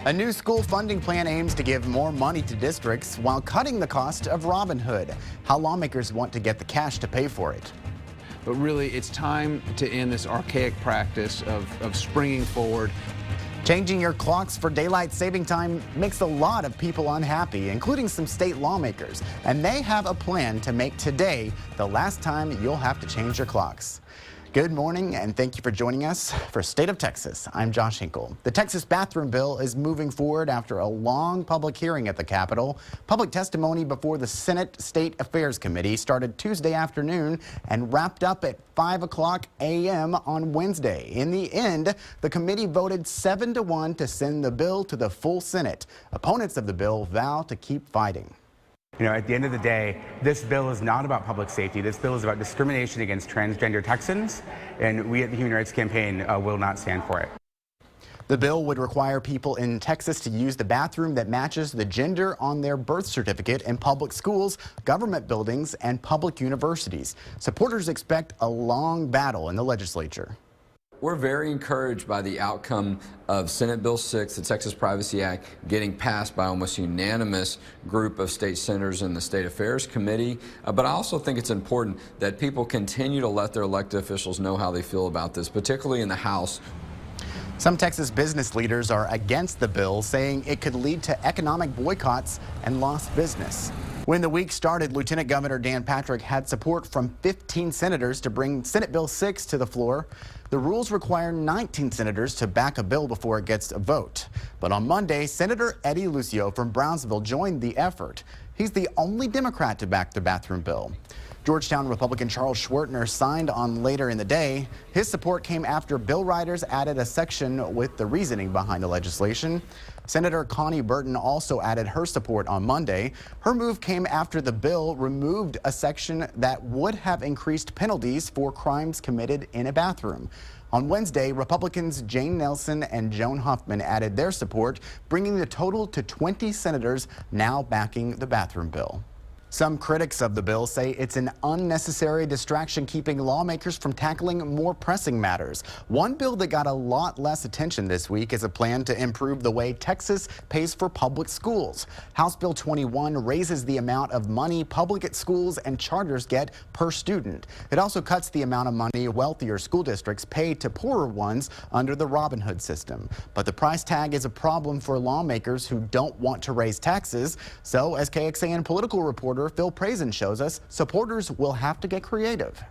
A new school funding plan aims to give more money to districts while cutting the cost of Robin Hood. How lawmakers want to get the cash to pay for it. But really, it's time to end this archaic practice of springing forward. Changing your clocks for daylight saving time makes a lot of people unhappy, including some state lawmakers. And they have a plan to make today the last time you'll have to change your clocks. Good morning, and thank you for joining us for State of Texas. I'm Josh Hinkle. The Texas bathroom bill is moving forward after a long public hearing at the Capitol. Public testimony before the Senate State Affairs Committee started Tuesday afternoon and wrapped up at 5 a.m. on Wednesday. In the end, the committee voted 7-1 to send the bill to the full Senate. Opponents of the bill vow to keep fighting. You know, at the end of the day, this bill is not about public safety. This bill is about discrimination against transgender Texans, and we at the Human Rights Campaign will not stand for it. The bill would require people in Texas to use the bathroom that matches the gender on their birth certificate in public schools, government buildings, and public universities. Supporters expect a long battle in the legislature. We're very encouraged by the outcome of Senate Bill 6, the Texas Privacy Act, getting passed by almost unanimous group of state senators in the State Affairs Committee. But I also think it's important that people continue to let their elected officials know how they feel about this, particularly in the House. Some Texas business leaders are against the bill, saying it could lead to economic boycotts and lost business. When the week started, Lieutenant Governor Dan Patrick had support from 15 senators to bring Senate Bill 6 to the floor. The rules require 19 senators to back a bill before it gets a vote. But on Monday, Senator Eddie Lucio from Brownsville joined the effort. He's the only Democrat to back the bathroom bill. Georgetown Republican Charles Schwertner signed on later in the day. His support came after bill writers added a section with the reasoning behind the legislation. Senator Connie Burton also added her support on Monday. Her move came after the bill removed a section that would have increased penalties for crimes committed in a bathroom. On Wednesday, Republicans Jane Nelson and Joan Huffman added their support, bringing the total to 20 senators now backing the bathroom bill. Some critics of the bill say it's an unnecessary distraction, keeping lawmakers from tackling more pressing matters. One bill that got a lot less attention this week is a plan to improve the way Texas pays for public schools. House Bill 21 raises the amount of money public schools and charters get per student. It also cuts the amount of money wealthier school districts pay to poorer ones under the Robin Hood system. But the price tag is a problem for lawmakers who don't want to raise taxes. So, as KXAN political reporter Phil Prazen shows us, supporters will have to get creative.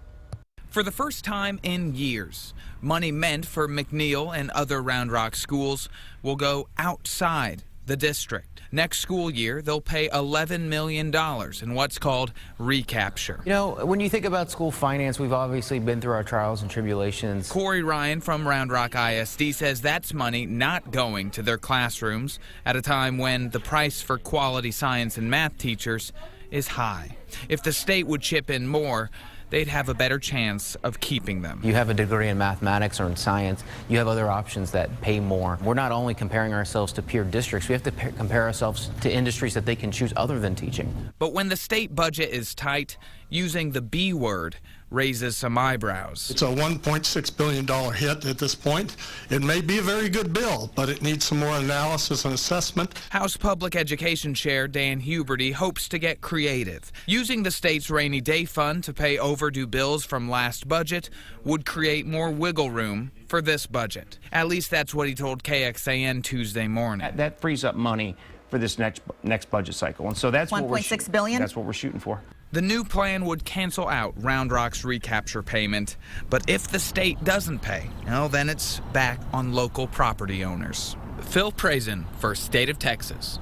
For the first time in years, money meant for McNeil and other Round Rock schools will go outside the district. Next school year, they'll pay $11 million in what's called recapture. You know, when you think about school finance, we've obviously been through our trials and tribulations. Corey Ryan from Round Rock ISD says that's money not going to their classrooms at a time when the price for quality science and math teachers is high. If the state would chip in more, they'd have a better chance of keeping them. You have a degree in mathematics or in science, you have other options that pay more. We're not only comparing ourselves to peer districts, we have to compare ourselves to industries that they can choose other than teaching. But when the state budget is tight, using the B word raises some eyebrows. It's a $1.6 billion hit at this point. It may be a very good bill, but it needs some more analysis and assessment. House Public Education Chair Dan Huberty hopes to get creative. Using the state's rainy day fund to pay overdue bills from last budget would create more wiggle room for this budget. At least that's what he told KXAN Tuesday morning. That frees up money for this next budget cycle, and so that's $1.6 billion. That's what we're shooting for. The new plan would cancel out Round Rock's recapture payment, but if the state doesn't pay, well, then it's back on local property owners. Phil Prazen for State of Texas.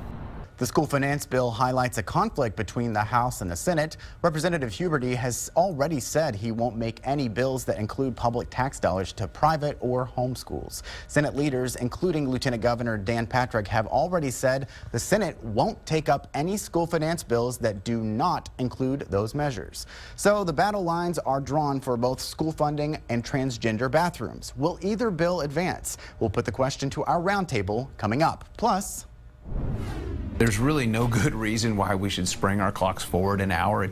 The school finance bill highlights a conflict between the House and the Senate. Representative Huberty has already said he won't make any bills that include public tax dollars to private or home schools. Senate leaders, including Lieutenant Governor Dan Patrick, have already said the Senate won't take up any school finance bills that do not include those measures. So the battle lines are drawn for both school funding and transgender bathrooms. Will either bill advance? We'll put the question to our roundtable coming up. Plus, There's really no good reason why we should spring our clocks forward an hour.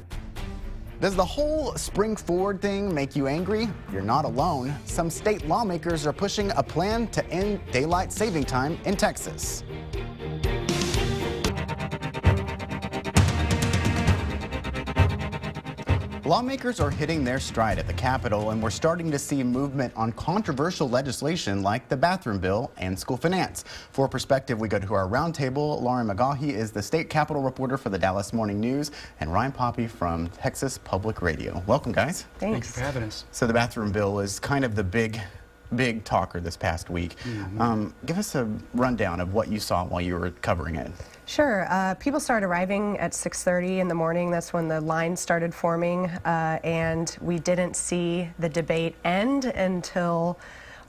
Does the whole spring forward thing make you angry? You're not alone. Some state lawmakers are pushing a plan to end daylight saving time in Texas. Lawmakers are hitting their stride at the Capitol, and we're starting to see movement on controversial legislation like the bathroom bill and school finance. For perspective, we go to our roundtable. Lauren McGaughy is the state Capitol reporter for the Dallas Morning News, and Ryan Poppy from Texas Public Radio. Welcome, guys. Thanks for having us. So the bathroom bill is kind of the big talker this past week. Give us a rundown of what you saw while you were covering it. Sure. People started arriving at 6:30 in the morning. That's when the line started forming, and we didn't see the debate end until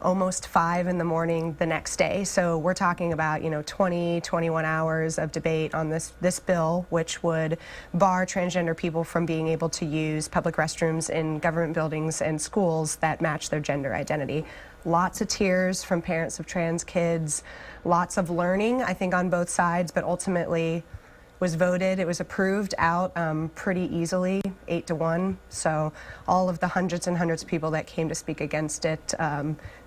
almost 5 in the morning the next day. So we're talking about, 20, 21 hours of debate on this bill, which would bar transgender people from being able to use public restrooms in government buildings and schools that match their gender identity. Lots of tears from parents of trans kids, lots of learning, I think, on both sides, but ultimately was voted, it was approved out pretty easily, 8-1. So all of the hundreds and hundreds of people that came to speak against it,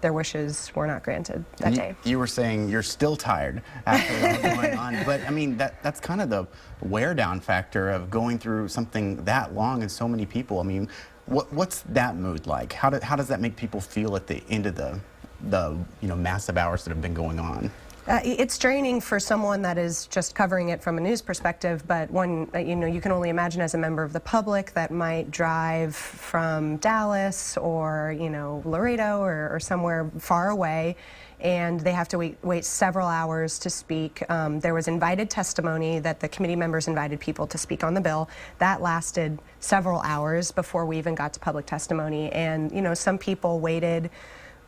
their wishes were not granted that day. You were saying you're still tired after all going on, but I mean, that's kind of the wear down factor of going through something that long and so many people. I mean, what's that mood like? How does that make people feel at the end of the massive hours that have been going on? It's draining for someone that is just covering it from a news perspective, but one, you can only imagine as a member of the public that might drive from Dallas or, Laredo or somewhere far away, and they have to wait several hours to speak. There was invited testimony that the committee members invited people to speak on the bill. That lasted several hours before we even got to public testimony, and, some people waited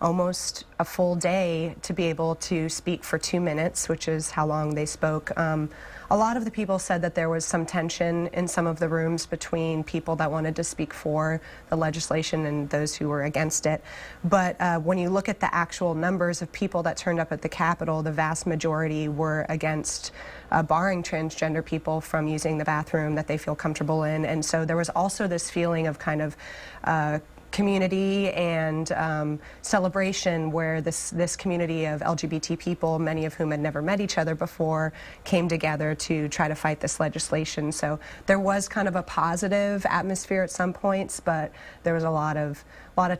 almost a full day to be able to speak for 2 minutes, which is how long they spoke. A lot of the people said that there was some tension in some of the rooms between people that wanted to speak for the legislation and those who were against it. But when you look at the actual numbers of people that turned up at the Capitol, the vast majority were against barring transgender people from using the bathroom that they feel comfortable in. And so there was also this feeling of kind of community and celebration where this community of LGBT people, many of whom had never met each other before, came together to try to fight this legislation. So there was kind of a positive atmosphere at some points, but there was a lot of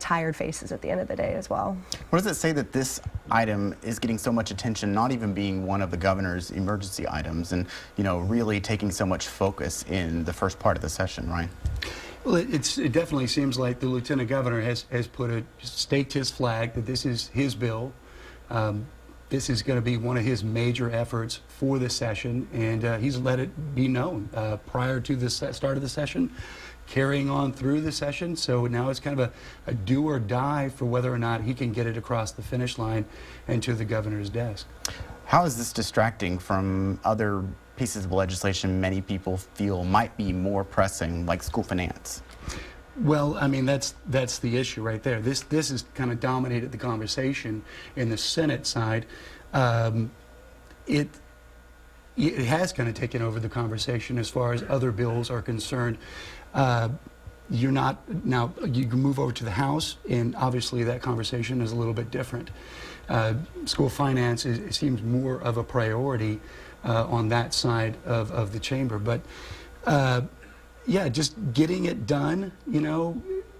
tired faces at the end of the day as well. What does it say that this item is getting so much attention, not even being one of the governor's emergency items, and really taking so much focus in the first part of the session, Ryan? Well, it definitely seems like the lieutenant governor has staked his flag that this is his bill. This is going to be one of his major efforts for the session, and he's let it be known prior to the start of the session, carrying on through the session. So now it's kind of a do or die for whether or not he can get it across the finish line and to the governor's desk. How is this distracting from other pieces of legislation many people feel might be more pressing, like school finance? Well, I mean, that's the issue right there. This has kind of dominated the conversation in the Senate side. It has kind of taken over the conversation as far as other bills are concerned. You can move over to the House, and obviously that conversation is a little bit different. School finance it seems more of a priority on that side of the chamber, but yeah, just getting it done.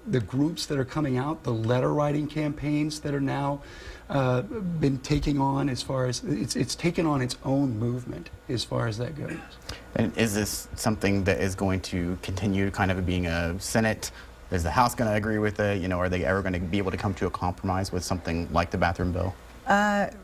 The groups that are coming out, the letter writing campaigns that are now been taking on, as far as it's taken on its own movement as far as that goes. And is this something that is going to continue kind of being a Senate? Is the House going to agree with it? Are they ever going to be able to come to a compromise with something like the bathroom bill?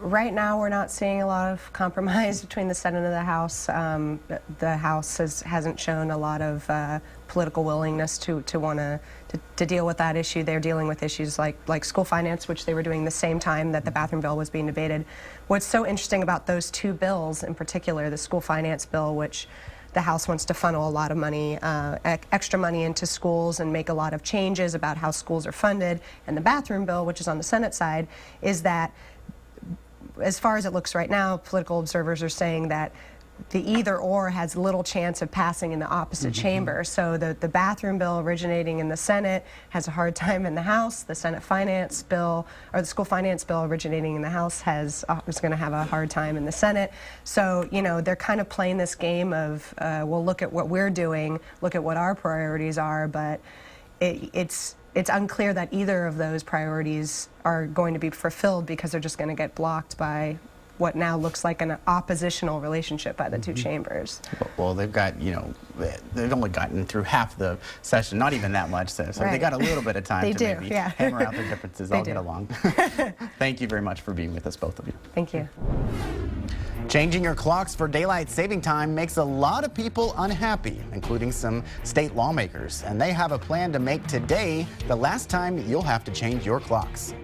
Right now, we're not seeing a lot of compromise between the Senate and the House. The House hasn't shown a lot of political willingness to want to deal with that issue. They're dealing with issues like school finance, which they were doing the same time that the bathroom bill was being debated. What's so interesting about those two bills in particular, the school finance bill, which the House wants to funnel a lot of money, extra money into schools and make a lot of changes about how schools are funded, and the bathroom bill, which is on the Senate side, is that as far as it looks right now, political observers are saying that the either or has little chance of passing in the opposite chamber. So the bathroom bill originating in the Senate has a hard time in the House. The Senate finance bill, or the school finance bill originating in the House is going to have a hard time in the Senate. So, you know, they're kind of playing this game of, well, look at what we're doing, look at what our priorities are, but it's unclear that either of those priorities are going to be fulfilled because they're just going to get blocked by what now looks like an oppositional relationship by the two chambers. Well, they've got, you know, they've only gotten through half the session, not even that much, so they got a little bit of time to maybe hammer out their differences, all get along. Thank you very much for being with us, both of you. Thank you. Changing your clocks for daylight saving time makes a lot of people unhappy, including some state lawmakers, and they have a plan to make today the last time you'll have to change your clocks.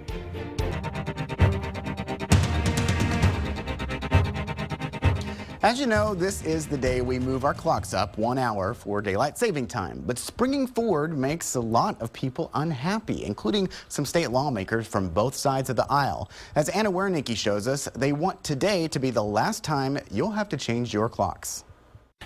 As you know, this is the day we move our clocks up 1 hour for daylight saving time. But springing forward makes a lot of people unhappy, including some state lawmakers from both sides of the aisle. As Anna Wernicke shows us, they want today to be the last time you'll have to change your clocks.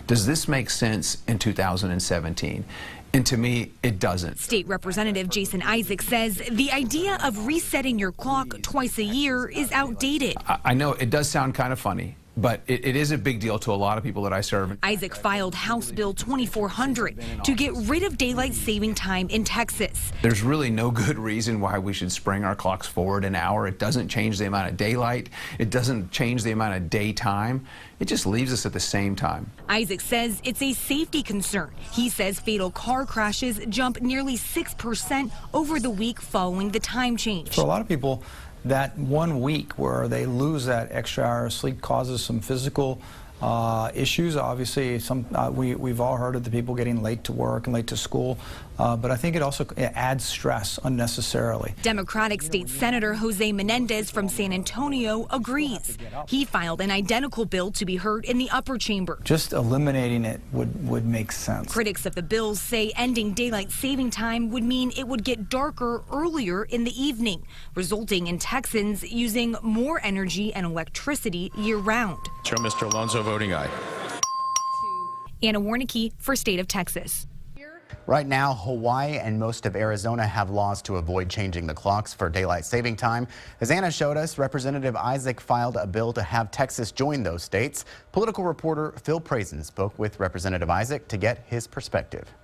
Does this make sense in 2017? And to me, it doesn't. State Representative Jason Isaac says the idea of resetting your clock twice a year is outdated. I know it does sound kind of funny, but it is a big deal to a lot of people that I serve. Isaac filed House Bill 2400 to get rid of daylight saving time in Texas. There's really no good reason why we should spring our clocks forward an hour. It doesn't change the amount of daylight. It doesn't change the amount of daytime. It just leaves us at the same time. Isaac says it's a safety concern. He says fatal car crashes jump nearly 6% over the week following the time change. For a lot of people, that 1 week where they lose that extra hour of sleep causes some physical issues. Obviously, we've all heard of the people getting late to work and late to school, but I think it also adds stress unnecessarily. Democratic State Senator Jose Menendez from San Antonio agrees. He filed an identical bill to be heard in the upper chamber. Just eliminating it would make sense. Critics of the bill say ending daylight saving time would mean it would get darker earlier in the evening, resulting in Texans using more energy and electricity year-round. Show Mr. Alonso voting aye. Anna Wernicke for State of Texas. Right now, Hawaii and most of Arizona have laws to avoid changing the clocks for daylight saving time. As Anna showed us, Representative Isaac filed a bill to have Texas join those states. Political reporter Phil Prazen spoke with Representative Isaac to get his perspective.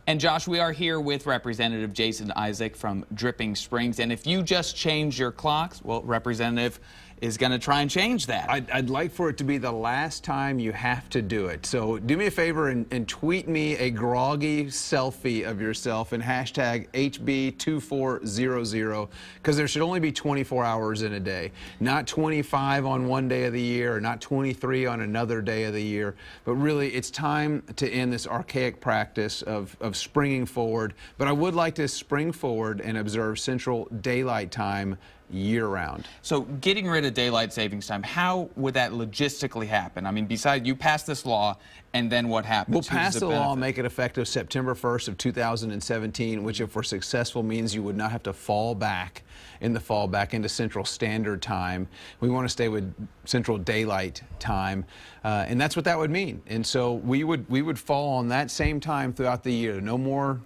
And Josh, we are here with Representative Jason Isaac from Dripping Springs. And if you just change your clocks, well, Representative is going to try and change that. I'd like for it to be the last time you have to do it. So do me a favor and tweet me a groggy selfie of yourself and hashtag HB2400, because there should only be 24 hours in a day, not 25 on one day of the year, or not 23 on another day of the year. But really, it's time to end this archaic practice of springing forward. But I would like to spring forward and observe Central Daylight Time year-round. So getting rid of daylight savings time, how would that logistically happen? I mean, besides you pass this law, and then what happens? We'll pass the law and make it effective September 1st of 2017, which if we're successful means you would not have to fall back into Central Standard Time. We want to stay with Central Daylight Time, and that's what that would mean. And so we would fall on that same time throughout the year. No more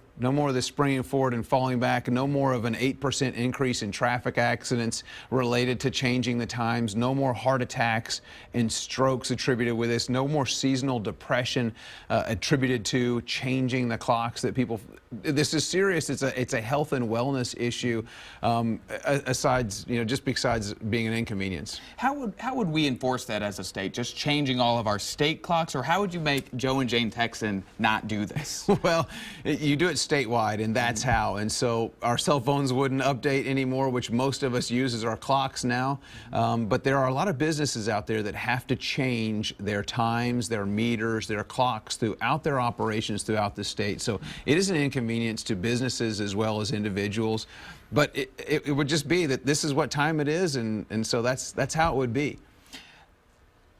of this springing forward and falling back. No more of an 8% increase in traffic accidents related to changing the times. No more heart attacks and strokes attributed with this. No more seasonal depression attributed to changing the clocks that people. This is serious. It's a health and wellness issue. Just besides being an inconvenience. How would we enforce that as a state? Just changing all of our state clocks, or how would you make Joe and Jane Texan not do this? Well, you do it statewide, and that's how. And so our cell phones wouldn't update anymore, which most of us use as our clocks now. But there are a lot of businesses out there that have to change their times, their meters, their clocks throughout their operations throughout the state. So it is an inconvenience to businesses as well as individuals. But it would just be that this is what time it is, and so that's how it would be.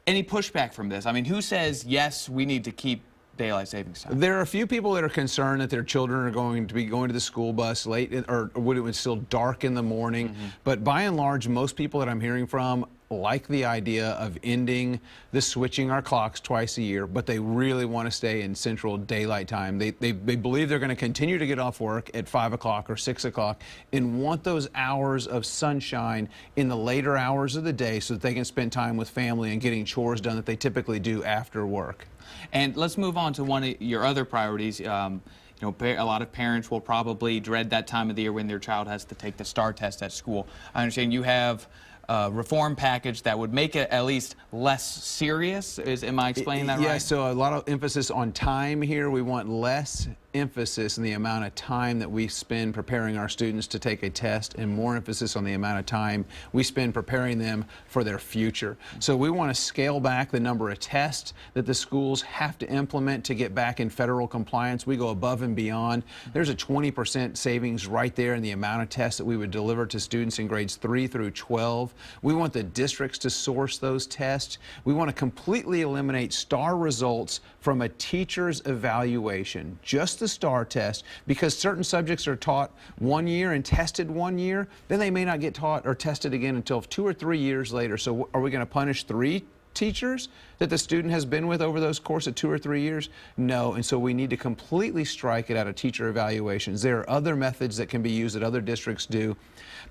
Any pushback from this? I mean, who says, yes, we need to keep daylight savings time? There are a few people that are concerned that their children are going to be going to the school bus late, or when it was still dark in the morning. But by and large, most people that I'm hearing from like the idea of ending the switching our clocks twice a year, but they really want to stay in Central Daylight Time. They believe they're going to continue to get off work at 5 o'clock or 6 o'clock and want those hours of sunshine in the later hours of the day so that they can spend time with family and getting chores done that they typically do after work. And let's move on to one of your other priorities. You know, a lot of parents will probably dread that time of the year when their child has to take the STAR test at school. I understand you have a reform package that would make it at least less serious. Am I explaining that right? Yeah, so a lot of emphasis on time here. We want less emphasis in the amount of time that we spend preparing our students to take a test and more emphasis on the amount of time we spend preparing them for their future. So we want to scale back the number of tests that the schools have to implement to get back in federal compliance. We go above and beyond. There's a 20% savings right there in the amount of tests that we would deliver to students in grades 3 through 12. We want the districts to source those tests. We want to completely eliminate STAR results from a teacher's evaluation, just the STAR test, because certain subjects are taught 1 year and tested 1 year, then they may not get taught or tested again until 2 or 3 years later. So are we going to punish 3 teachers that the student has been with over those course of 2 or 3 years? No, and so we need to completely strike it out of teacher evaluations. There are other methods that can be used that other districts do,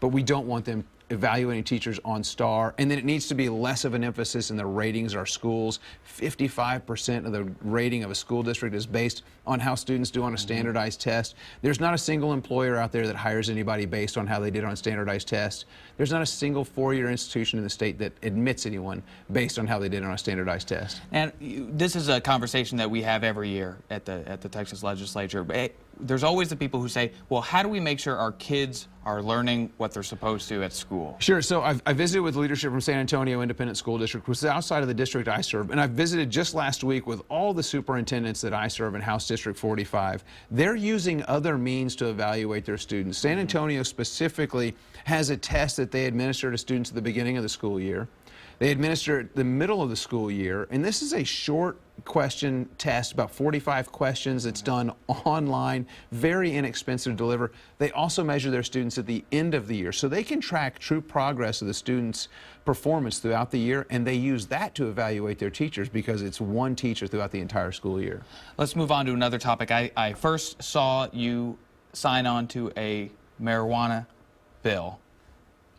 but we don't want them evaluating teachers on STAR. And then it needs to be less of an emphasis in the ratings of our schools. 55% of the rating of a school district is based on how students do on a standardized test. There's not a single employer out there that hires anybody based on how they did on standardized tests. There's not a single four-year institution in the state that admits anyone based on how they did on a standardized test. And this is a conversation that we have every year at the Texas legislature. There's always the people who say, well, how do we make sure our kids are learning what they're supposed to at school? Sure. So I visited with leadership from San Antonio Independent School District, which is outside of the district I serve, and I visited just last week with all the superintendents that I serve in House District 45. They're using other means to evaluate their students. San Antonio specifically has a test that they administer to students at the beginning of the school year. They administer it the middle of the school year, and this is a short question test, about 45 questions. It's done online, very inexpensive to deliver. They also measure their students at the end of the year, so they can track true progress of the students' performance throughout the year, and they use that to evaluate their teachers because it's one teacher throughout the entire school year. Let's move on to another topic. I first saw you sign on to a marijuana bill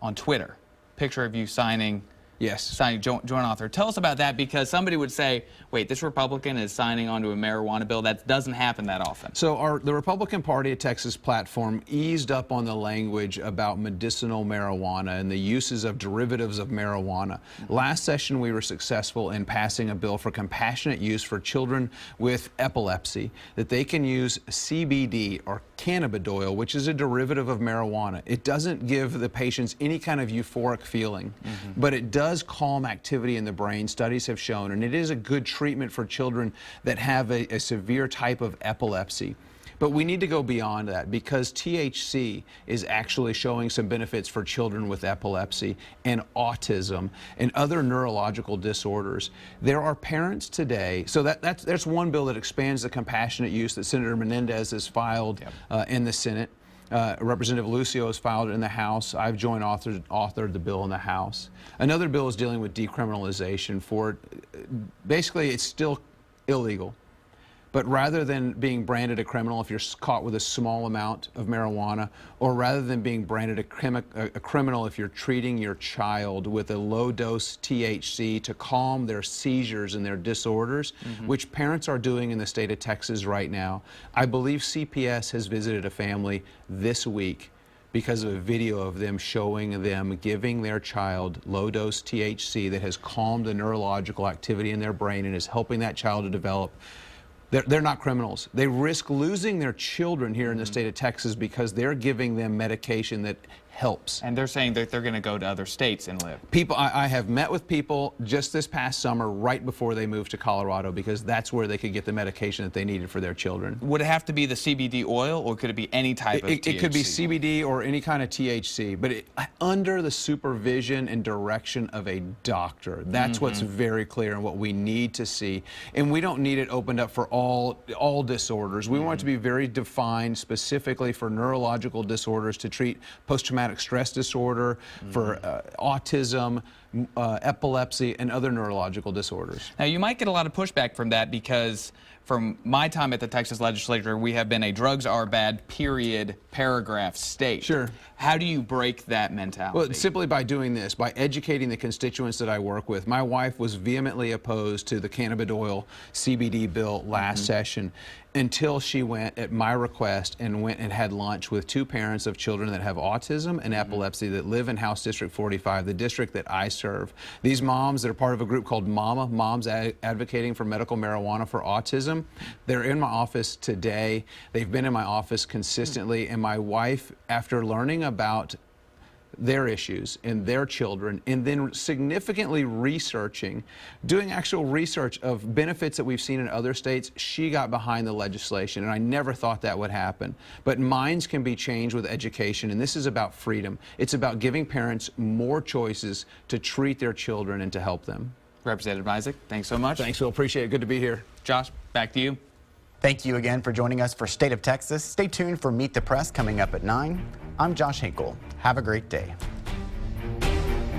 on Twitter. Picture of you signing. Yes. Signing joint author. Tell us about that, because somebody would say, wait, this Republican is signing onto a marijuana bill. That doesn't happen that often. So the Republican Party of Texas platform eased up on the language about medicinal marijuana and the uses of derivatives of marijuana. Last session, we were successful in passing a bill for compassionate use for children with epilepsy, that they can use CBD or cannabidiol, which is a derivative of marijuana. It doesn't give the patients any kind of euphoric feeling, but it does calm activity in the brain, studies have shown, and it is a good treatment for children that have a severe type of epilepsy. But we need to go beyond that, because THC is actually showing some benefits for children with epilepsy and autism and other neurological disorders. There are parents today, so that's one bill that expands the compassionate use that Senator Menendez has filed in the Senate. Representative Lucio has filed it in the House. I've joint authored the bill in the House. Another bill is dealing with decriminalization for, basically it's still illegal, but rather than being branded a criminal if you're caught with a small amount of marijuana, or rather than being branded a criminal if you're treating your child with a low-dose THC to calm their seizures and their disorders, which parents are doing in the state of Texas right now. I believe CPS has visited a family this week because of a video of them showing them giving their child low-dose THC that has calmed the neurological activity in their brain and is helping that child to develop. They're not criminals. They risk losing their children here in the state of Texas because they're giving them medication that helps. And they're saying that they're going to go to other states and live. People, I have met with people just this past summer right before they moved to Colorado because that's where they could get the medication that they needed for their children. Would it have to be the CBD oil, or could it be any type of THC? It could be CBD or any kind of THC, but under the supervision and direction of a doctor. That's what's very clear and what we need to see. And we don't need it opened up for all disorders. We want it to be very defined specifically for neurological disorders to treat post-traumatic stress disorder, for autism, epilepsy, and other neurological disorders. Now, you might get a lot of pushback from that because from my time at the Texas legislature, we have been a drugs are bad, period, paragraph state. Sure. How do you break that mentality? Well, simply by doing this, by educating the constituents that I work with. My wife was vehemently opposed to the cannabidiol CBD bill last session until she went, at my request, and went and had lunch with two parents of children that have autism and epilepsy that live in House District 45, the district that I serve. These moms that are part of a group called MAMA, Moms Advocating for Medical Marijuana for Autism, they're in my office today. They've been in my office consistently, and my wife, after learning about their issues and their children, and then significantly researching, doing actual research of benefits that we've seen in other states, she got behind the legislation, and I never thought that would happen. But minds can be changed with education, and this is about freedom. It's about giving parents more choices to treat their children and to help them. Representative Isaac, thanks so much. Thanks, Phil. Appreciate it. Good to be here. Josh, back to you. Thank you again for joining us for State of Texas. Stay tuned for Meet the Press coming up at 9. I'm Josh Hinkle. Have a great day.